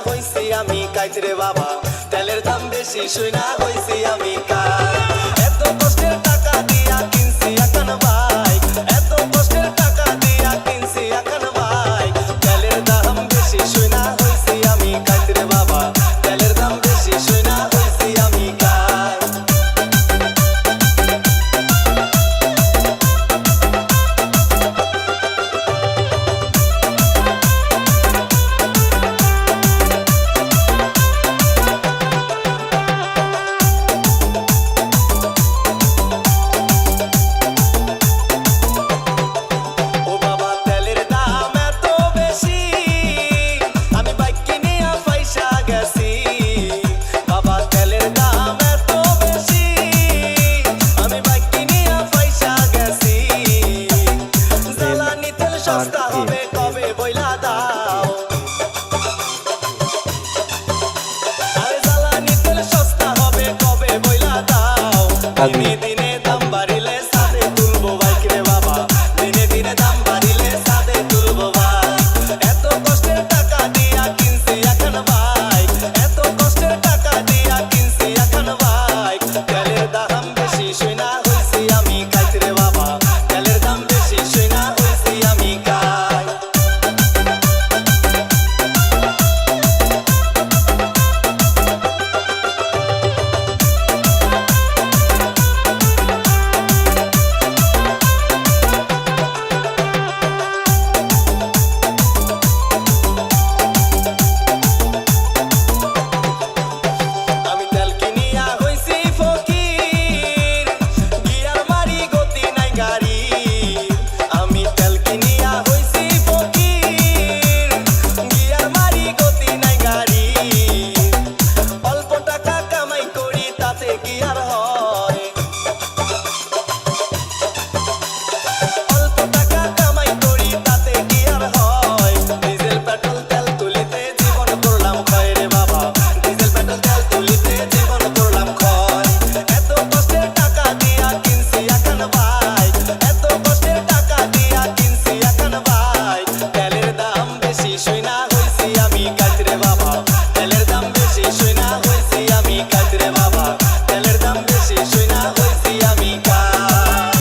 হইছি আমি কাইত রে বাবা, তেলের দাম বেশি শুইনা হইছি আমি কাইত। এত কষ্টের টাকা দিয়া কিনছি এখন বাইক, এত কষ্টের টাকা দিয়া কিনছি এখন বাইক, তেলের দাম বেশি শুইনা হইছি আমি কাইত রে বাবা, তেলের দাম বেশি শুইনা হইছি আমি কাইত। সস্তা হবে কবে বইলা দাও, আরে জ্বালানি তেল সস্তা হবে কবে বইলা দাও।